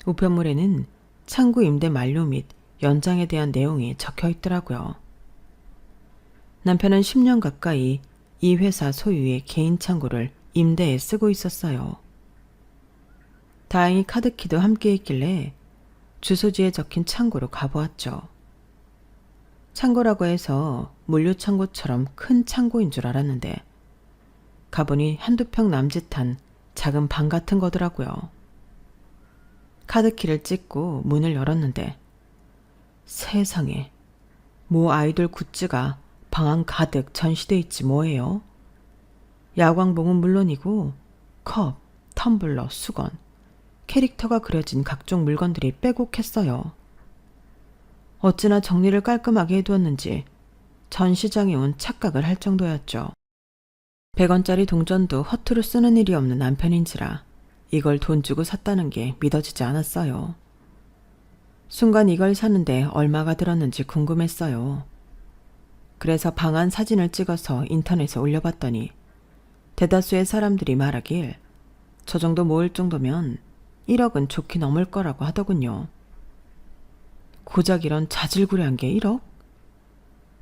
우편물에는 창고 임대 만료 및 연장에 대한 내용이 적혀 있더라고요. 남편은 10년 가까이 이 회사 소유의 개인 창고를 임대에 쓰고 있었어요. 다행히 카드키도 함께 있길래 주소지에 적힌 창고로 가보았죠. 창고라고 해서 물류창고처럼 큰 창고인 줄 알았는데 가보니 한두 평 남짓한 작은 방 같은 거더라고요. 카드키를 찍고 문을 열었는데 세상에, 모 아이돌 굿즈가 방 안 가득 전시돼 있지 뭐예요. 야광봉은 물론이고 컵, 텀블러, 수건, 캐릭터가 그려진 각종 물건들이 빼곡했어요. 어찌나 정리를 깔끔하게 해두었는지 전시장에 온 착각을 할 정도였죠. 100원짜리 동전도 허투루 쓰는 일이 없는 남편인지라 이걸 돈 주고 샀다는 게 믿어지지 않았어요. 순간 이걸 사는데 얼마가 들었는지 궁금했어요. 그래서 방 안 사진을 찍어서 인터넷에 올려봤더니 대다수의 사람들이 말하길 저 정도 모을 정도면 1억은 좋게 넘을 거라고 하더군요. 고작 이런 자질구레한 게 1억?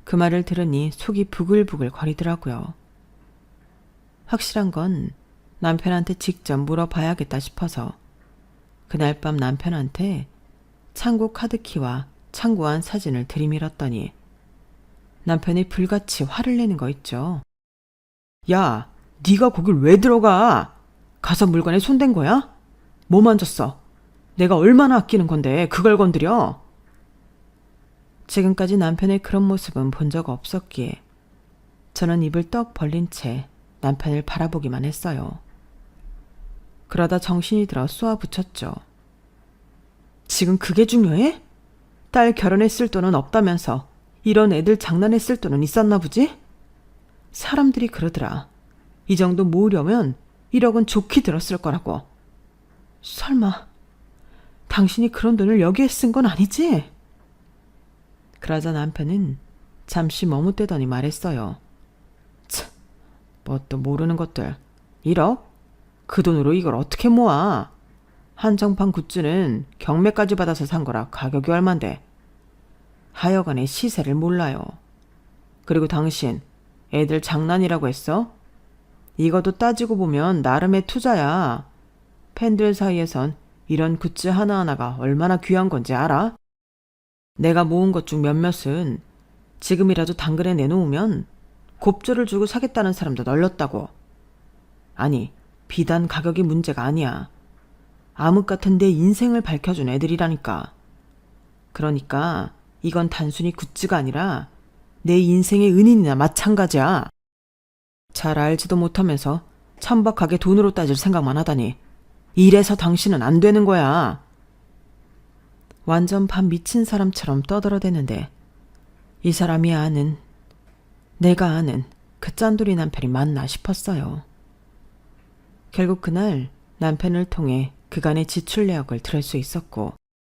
그 말을 들으니 속이 부글부글 거리더라고요. 확실한 건 남편한테 직접 물어봐야겠다 싶어서 그날 밤 남편한테 창고 카드키와 창고 안 사진을 들이밀었더니 남편이 불같이 화를 내는 거 있죠. 야, 네가 거길 왜 들어가? 가서 물건에 손댄 거야? 뭐 만졌어? 내가 얼마나 아끼는 건데 그걸 건드려? 지금까지 남편의 그런 모습은 본 적 없었기에 저는 입을 떡 벌린 채 남편을 바라보기만 했어요. 그러다 정신이 들어 쏘아붙였죠. 지금 그게 중요해? 딸 결혼했을 돈은 없다면서 이런 애들 장난했을 돈은 있었나 보지? 사람들이 그러더라. 이 정도 모으려면 1억은 좋게 들었을 거라고. 설마 당신이 그런 돈을 여기에 쓴 건 아니지? 그러자 남편은 잠시 머뭇대더니 말했어요. 참, 뭣도 모르는 것들. 1억? 그 돈으로 이걸 어떻게 모아? 한정판 굿즈는 경매까지 받아서 산 거라 가격이 얼만데. 하여간에 시세를 몰라요. 그리고 당신 애들 장난이라고 했어? 이것도 따지고 보면 나름의 투자야. 팬들 사이에선 이런 굿즈 하나하나가 얼마나 귀한 건지 알아? 내가 모은 것 중 몇몇은 지금이라도 당근에 내놓으면 곱절을 주고 사겠다는 사람도 널렸다고. 아니, 비단 가격이 문제가 아니야. 암흑 같은 내 인생을 밝혀준 애들이라니까. 그러니까 이건 단순히 굿즈가 아니라 내 인생의 은인이나 마찬가지야. 잘 알지도 못하면서 천박하게 돈으로 따질 생각만 하다니. 이래서 당신은 안 되는 거야. 완전 반 미친 사람처럼 떠들어대는데 이 사람이 아는, 내가 아는 그 짠돌이 남편이 맞나 싶었어요. 결국 그날 남편을 통해 그간의 지출 내역을 들을 수 있었고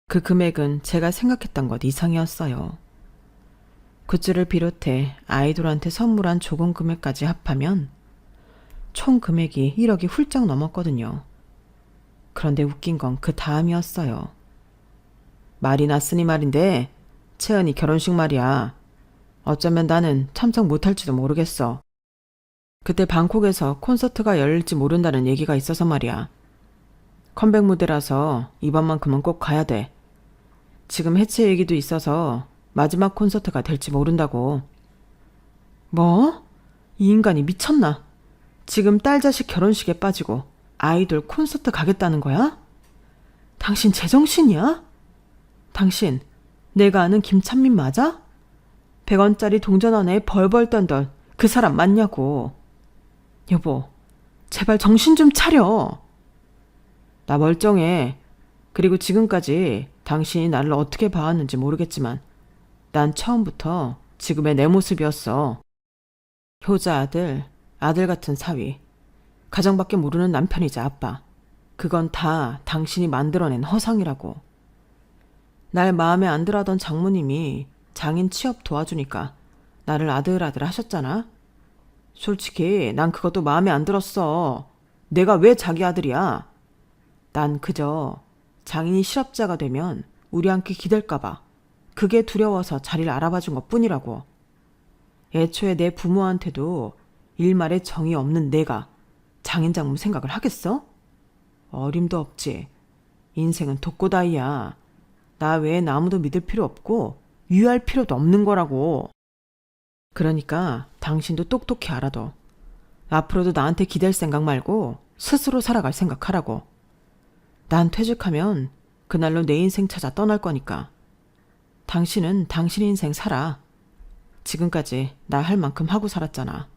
그 금액은 제가 생각했던 것 이상이었어요. 굿즈를 비롯해 아이돌한테 선물한 조금 금액까지 합하면 총 금액이 1억이 훌쩍 넘었거든요. 그런데 웃긴 건 그 다음이었어요. 말이 났으니 말인데 채연이 결혼식 말이야. 어쩌면 나는 참석 못할지도 모르겠어. 그때 방콕에서 콘서트가 열릴지 모른다는 얘기가 있어서 말이야. 컴백 무대라서 이번만큼은 꼭 가야 돼. 지금 해체 얘기도 있어서 마지막 콘서트가 될지 모른다고. 뭐? 이 인간이 미쳤나? 지금 딸 자식 결혼식에 빠지고 아이돌 콘서트 가겠다는 거야? 당신 제정신이야? 당신 내가 아는 김찬민 맞아? 100원짜리 동전 안에 벌벌 떤던 그 사람 맞냐고. 여보, 제발 정신 좀 차려. 나 멀쩡해. 그리고 지금까지 당신이 나를 어떻게 봐왔는지 모르겠지만 난 처음부터 지금의 내 모습이었어. 효자 아들, 아들 같은 사위, 가정밖에 모르는 남편이자 아빠. 그건 다 당신이 만들어낸 허상이라고. 날 마음에 안 들어하던 장모님이 장인 취업 도와주니까 나를 아들아들 하셨잖아. 솔직히 난 그것도 마음에 안 들었어. 내가 왜 자기 아들이야? 난 그저 장인이 실업자가 되면 우리 함께 기댈까봐 그게 두려워서 자리를 알아봐 준 것뿐이라고. 애초에 내 부모한테도 일말에 정이 없는 내가 장인 장모 생각을 하겠어? 어림도 없지. 인생은 독고다이야. 나 외엔 아무도 믿을 필요 없고 유의할 필요도 없는 거라고. 그러니까 당신도 똑똑히 알아둬. 앞으로도 나한테 기댈 생각 말고 스스로 살아갈 생각하라고. 난 퇴직하면 그날로 내 인생 찾아 떠날 거니까. 당신은 당신 인생 살아. 지금까지 나 할 만큼 하고 살았잖아.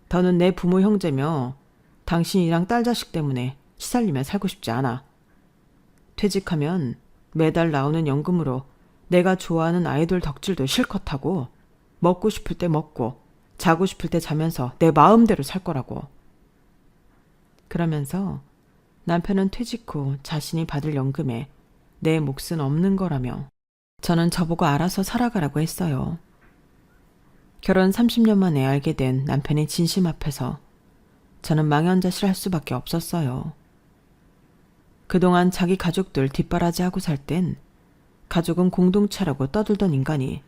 더는 내 부모 형제며 당신이랑 딸 자식 때문에 시살리며 살고 싶지 않아. 퇴직하면 매달 나오는 연금으로 내가 좋아하는 아이돌 덕질도 실컷 하고 먹고 싶을 때 먹고 자고 싶을 때 자면서 내 마음대로 살 거라고. 그러면서 남편은 퇴직 후 자신이 받을 연금에 내 몫은 없는 거라며 저는 저보고 알아서 살아가라고 했어요. 결혼 30년 만에 알게 된 남편의 진심 앞에서 저는 망연자실할 수밖에 없었어요. 그동안 자기 가족들 뒷바라지하고 살 땐 가족은 공동체라고 떠들던 인간이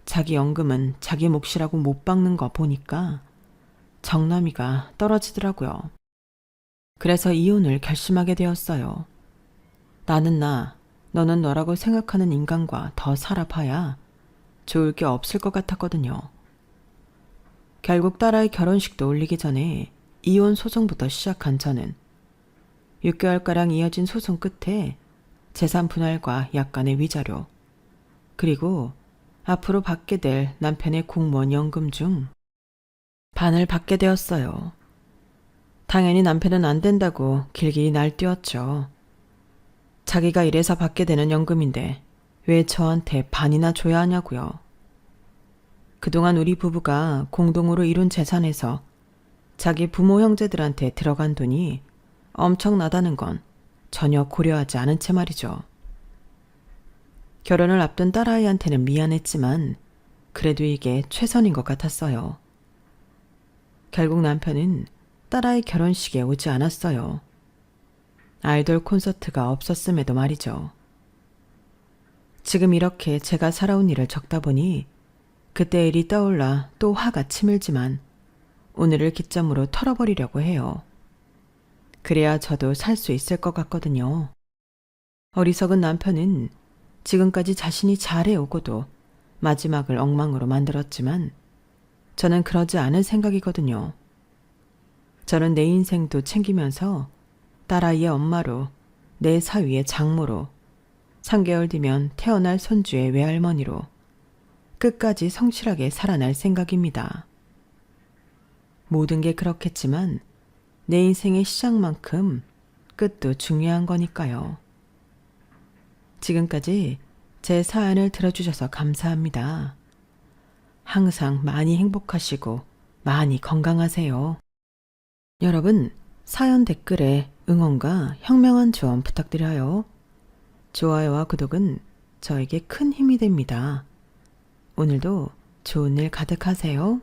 자기 연금은 자기 몫이라고 못 박는 거 보니까 정남이가 떨어지더라고요. 그래서 이혼을 결심하게 되었어요. 나는 나, 너는 너라고 생각하는 인간과 더 살아봐야 좋을 게 없을 것 같았거든요. 결국 딸아이 결혼식도 올리기 전에 이혼 소송부터 시작한 저는 6개월가량 이어진 소송 끝에 재산 분할과 약간의 위자료, 그리고 앞으로 받게 될 남편의 공무원 연금 중 반을 받게 되었어요. 당연히 남편은 안 된다고 길길이 날뛰었죠. 자기가 이래서 받게 되는 연금인데 왜 저한테 반이나 줘야 하냐고요. 그동안 우리 부부가 공동으로 이룬 재산에서 자기 부모 형제들한테 들어간 돈이 엄청나다는 건 전혀 고려하지 않은 채 말이죠. 결혼을 앞둔 딸아이한테는 미안했지만 그래도 이게 최선인 것 같았어요. 결국 남편은 딸아이 결혼식에 오지 않았어요. 아이돌 콘서트가 없었음에도 말이죠. 지금 이렇게 제가 살아온 일을 적다 보니 그때 일이 떠올라 또 화가 치밀지만 오늘을 기점으로 털어버리려고 해요. 그래야 저도 살 수 있을 것 같거든요. 어리석은 남편은 지금까지 자신이 잘해오고도 마지막을 엉망으로 만들었지만 저는 그러지 않을 생각이거든요. 저는 내 인생도 챙기면서 딸아이의 엄마로, 내 사위의 장모로, 3개월 뒤면 태어날 손주의 외할머니로 끝까지 성실하게 살아날 생각입니다. 모든 게 그렇겠지만 내 인생의 시작만큼 끝도 중요한 거니까요. 지금까지 제 사연을 들어주셔서 감사합니다. 항상 많이 행복하시고 많이 건강하세요. 여러분, 사연 댓글에 응원과 현명한 조언 부탁드려요. 좋아요와 구독은 저에게 큰 힘이 됩니다. 오늘도 좋은 일 가득하세요.